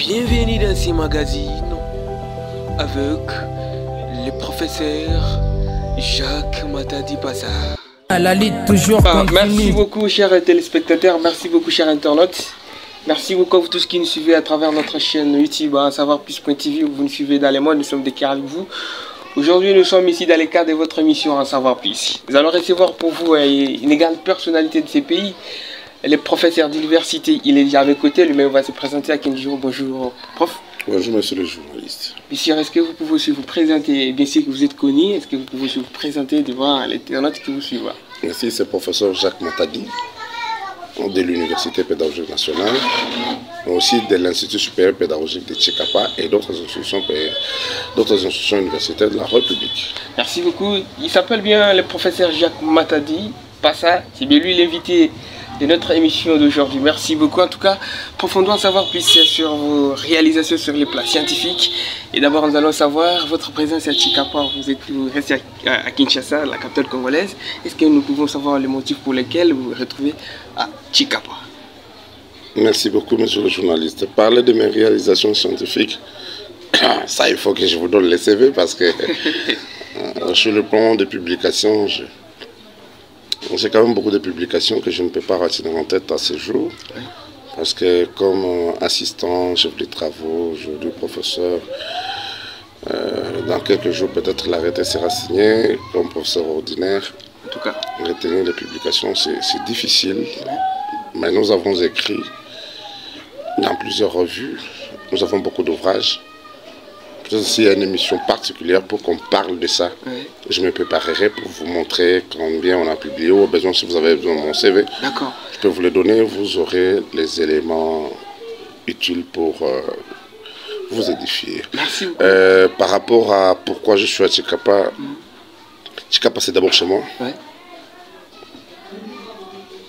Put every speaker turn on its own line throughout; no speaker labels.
Bienvenue dans ce magazine avec le professeur Jacques Matadi Passa.
À la lutte toujours continue.
Merci beaucoup chers téléspectateurs, merci beaucoup chers internautes. Merci beaucoup à vous tous qui nous suivez à travers notre chaîne YouTube, savoir-plus.tv, où vous nous suivez dans les mois, nous sommes de cœur avec vous. Aujourd'hui, nous sommes ici dans le cadre de votre émission En Savoir Plus. Nous allons recevoir pour vous une grande personnalité de ces pays, le professeur d'université. Il est déjà à mes côtés, lui-même va se présenter à Kenjiro. Bonjour, prof.
Bonjour, monsieur le journaliste.
Monsieur, est-ce que vous pouvez aussi vous présenter, bien sûr que vous êtes connu, est-ce que vous pouvez aussi vous présenter devant l'internaute qui vous suivra?
Merci, c'est le professeur Jacques Matadi de l'Université pédagogique nationale, mais aussi de l'Institut supérieur pédagogique de Tchikapa et d'autres institutions universitaires de la République.
Merci beaucoup. Il s'appelle bien le professeur Jacques Matadi Passa. C'est bien lui l'invité de notre émission d'aujourd'hui. Merci beaucoup. En tout cas, profondons en savoir plus sur vos réalisations sur les plans scientifiques. Et d'abord, nous allons savoir votre présence à Tchikapa. Vous restez à Kinshasa, la capitale congolaise. Est-ce que nous pouvons savoir les motifs pour lesquels vous vous retrouvez à Tchikapa?
Merci beaucoup, monsieur le journaliste. Parler de mes réalisations scientifiques, ça, il faut que je vous donne les CV parce que sur le plan de publication, j'ai quand même beaucoup de publications que je ne peux pas retenir en tête à ce jour. Parce que comme assistant, chef de travaux, aujourd'hui professeur, dans quelques jours peut-être l'arrêté sera signé. Comme professeur ordinaire,
En tout cas,
retenir les publications c'est difficile. Mais nous avons écrit dans plusieurs revues, nous avons beaucoup d'ouvrages. Peut-être s'il y a une émission particulière pour qu'on parle de ça, je me préparerai pour vous montrer combien on a publié. Au besoin, si vous avez besoin de mon CV, je peux vous le donner. Vous aurez les éléments utiles pour vous édifier.
merci beaucoup.
Par rapport à pourquoi je suis à Tchikapa, Tchikapa c'est d'abord chez moi.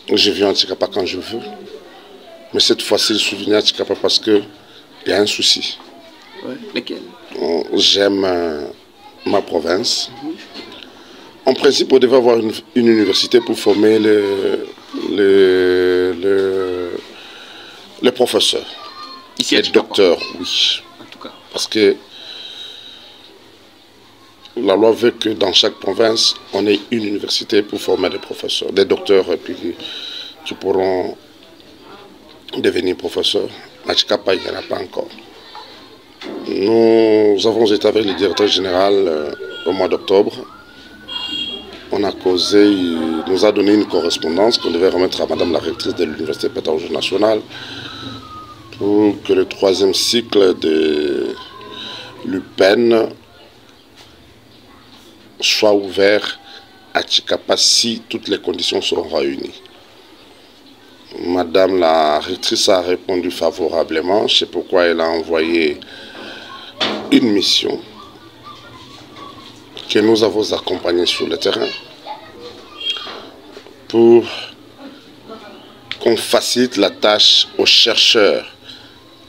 Je viens à Tchikapa quand je veux. Mais cette fois-ci, je suis venu à Tchikapa parce qu'il y a un souci.
Lequel?
J'aime ma province. En principe, on devait avoir une université pour former les professeurs.
Ici à
Les
Tchikapa.
docteurs, oui.
En tout cas.
Parce que la loi veut que dans chaque province, on ait une université pour former des professeurs, des docteurs qui pourront devenir professeurs. À Tchikapa, il n'y en a pas encore. Nous avons été avec le directeur général au mois d'octobre. On a causé, il nous a donné une correspondance qu'on devait remettre à madame la rectrice de l'Université pédagogique nationale pour que le 3e cycle de l'UPEN soit ouvert à Tchikapa si toutes les conditions seront réunies. Madame la rectrice a répondu favorablement, c'est pourquoi elle a envoyé une mission que nous avons accompagnée sur le terrain pour qu'on facilite la tâche aux chercheurs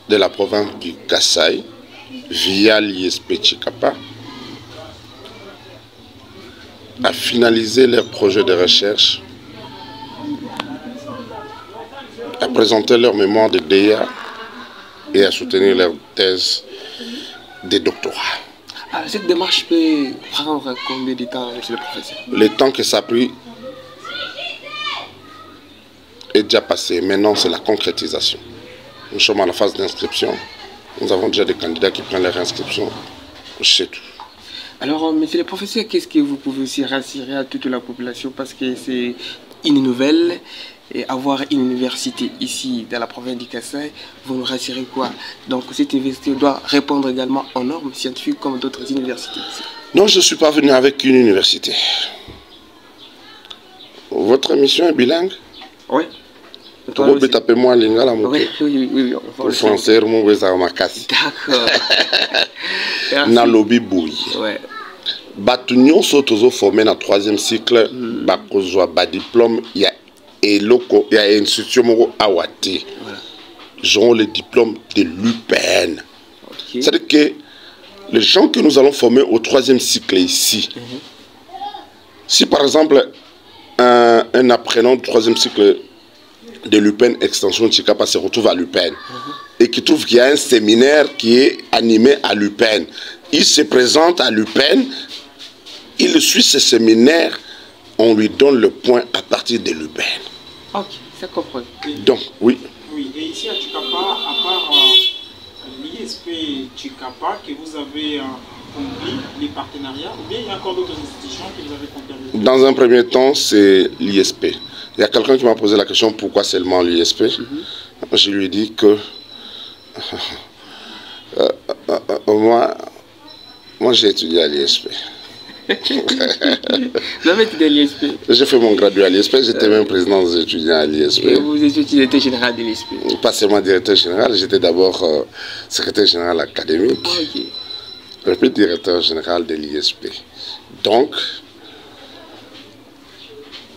de la province du Kasaï via l'ISP Tchikapa à finaliser leurs projets de recherche, à présenter leur mémoire de DEA et à soutenir leur thèse de doctorat.
Alors, cette démarche peut prendre combien de temps, monsieur le professeur?
Le temps que ça a pris est déjà passé. Maintenant, c'est la concrétisation. Nous sommes à la phase d'inscription. Nous avons déjà des candidats qui prennent leur inscription. C'est tout.
Alors, monsieur le professeur, qu'est-ce que vous pouvez aussi rassurer à toute la population? Parce que c'est une nouvelle. Et avoir une université ici dans la province du Kasaï, vous nous rassurez quoi? Donc cette université doit répondre également aux normes scientifiques comme d'autres universités.
Non, je ne suis pas venu avec une université. Votre émission est bilingue?
Oui.
Vous pouvez taper moi lingala
oui.
Pour français, mon makasi.
D'accord.
Na lobby bouille.
Ouais.
Batunyon sotozo formé dans 3e cycle, bakozwa ba diplôme, il y a une institution awati. Ils ont le diplôme de l'UPN. C'est-à-dire que les gens que nous allons former au 3e cycle ici, si par exemple un apprenant du 3e cycle de l'UPN extension Tchikapa se retrouve à l'UPN, et qui trouve qu'il y a un séminaire qui est animé à l'UPEN. Il se présente à l'UPEN, il suit ce séminaire, on lui donne le point à partir de l'UPEN.
Ok, ça comprend.
Donc, oui.
Oui, et ici à Chikapa, à part l'ISP Chikapa, que vous avez conclu les partenariats, ou bien il y a encore d'autres institutions que vous avez conclues?
Dans un premier temps, c'est l'ISP. Il y a quelqu'un qui m'a posé la question pourquoi seulement l'ISP. Je lui ai dit que moi j'ai étudié à l'ISP.
Vous avez étudié à l'ISP?
J'ai fait mon graduat à l'ISP, j'étais même président des étudiants à l'ISP.
Et vous étiez directeur général de l'ISP?
Pas seulement directeur général, j'étais d'abord secrétaire général académique, puis directeur général de l'ISP. Donc,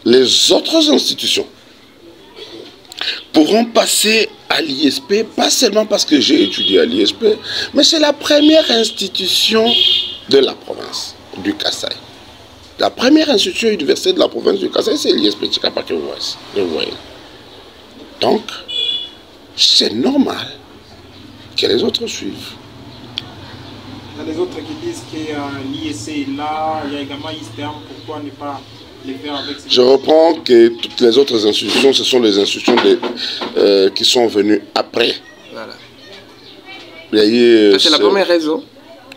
les autres institutions pourront passer à l'ISP, pas seulement parce que j'ai étudié à l'ISP, mais c'est la première institution de la province du Kasaï. La première institution universitaire de la province du Kasaï, c'est l'ISP Chikapa que vous voyez. Donc, c'est normal que les autres suivent.
Il y a les autres qui disent que l'ISC est là, il y a également ISTERM, pourquoi ne pas les faire avec ces...
Je reprends que toutes les autres institutions, ce sont les institutions qui sont venues après.
Voilà.
C'est
la première raison.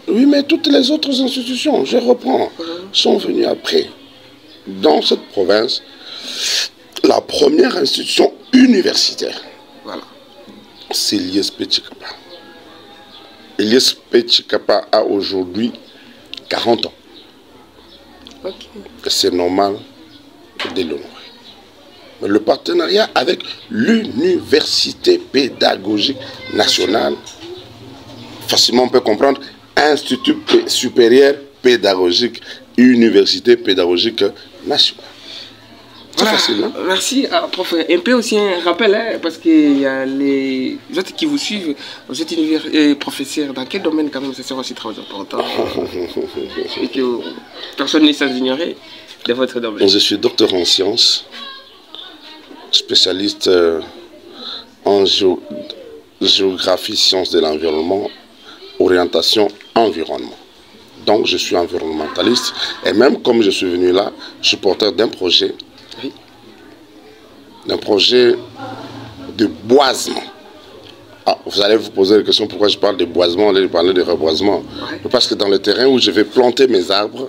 Oui, mais toutes les autres institutions, je reprends, sont venues après. Dans cette province, la première institution universitaire, voilà, c'est l'ISP Chikapa. L'ISP Chikapa a aujourd'hui 40 ans.
Okay.
C'est normal de l'honorer. Mais le partenariat avec l'Université pédagogique nationale, facilement on peut comprendre, Institut supérieur pédagogique, Université pédagogique nationale. C'est
voilà.
Facile, hein?
Merci, prof. Un peu aussi un rappel, hein, parce qu'il y a les autres qui vous suivent. Vous êtes professeur. Dans quel domaine, quand même, ça sera aussi très important et que personne n'est sans ignorer de votre domaine.
Je suis docteur en sciences, spécialiste en géographie, sciences de l'environnement, orientation environnement. Donc je suis environnementaliste et même comme je suis venu là, je suis porteur d'un projet, de boisement. Ah, vous allez vous poser la question pourquoi je parle de boisement, on allait parler de reboisement. Parce que dans le terrain où je vais planter mes arbres,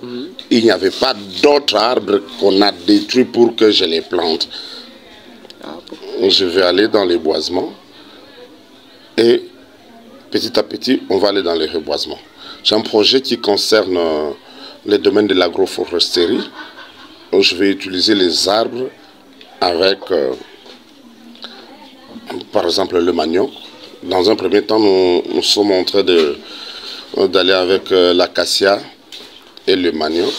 il n'y avait pas d'autres arbres qu'on a détruits pour que je les plante. Je vais aller dans les boisements et petit à petit, on va aller dans les reboisements. J'ai un projet qui concerne les domaines de l'agroforesterie. Je vais utiliser les arbres avec, par exemple, le manioc. Dans un premier temps, nous sommes en train d'aller avec l'acacia et le manioc.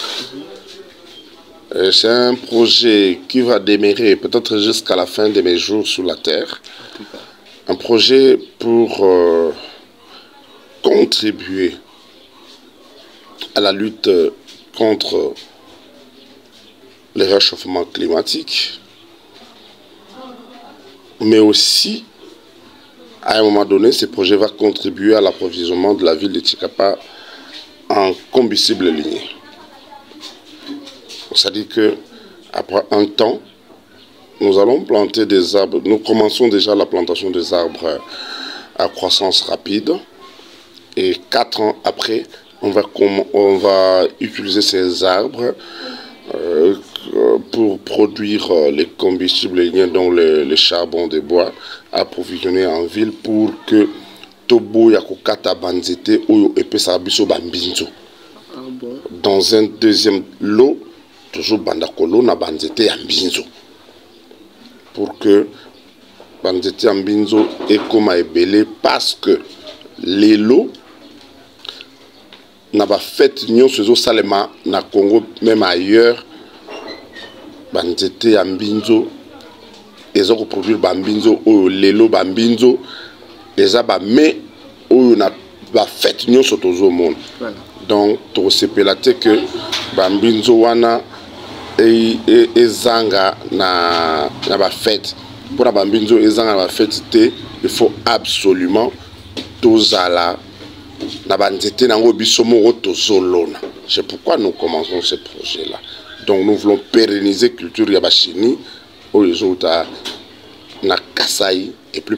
C'est un projet qui va démarrer peut-être jusqu'à la fin de mes jours sur la terre. Un projet pour contribuer à la lutte contre le réchauffement climatique, mais aussi, à un moment donné, ce projet va contribuer à l'approvisionnement de la ville de Chikapa en combustible ligneux. C'est-à-dire qu'après un temps, nous allons planter des arbres. Nous commençons déjà la plantation des arbres à croissance rapide. Et 4 ans après, on va utiliser ces arbres pour produire les combustibles ligneux, dont le charbon de bois, approvisionné en ville pour que Tobo Yakokata Banzete ou Epesa Biso Bambinzo. Dans un deuxième lot, toujours Bandakolo na Banzete Ambinzo. Pour que Banzete Ambinzo est comme à Ebele, parce que les lots n'a pas fait nyon sezo salema na Congo, même ailleurs. Banzete Ambinzo, ils ont produit Bambinzo ou lelo Bambinzo, les abats mais où n'a pas fait nyon sotozo monde. Donc tout se pelate que Bambinzo wana et zanga na ba fête pour Bambinzo et zanga na ba fête te il faut absolument tozala na banzete nango bisomo tozolona. C'est pourquoi nous commençons ce projet-là. Donc nous voulons pérenniser culture yabashini au réseau na Kasai et plus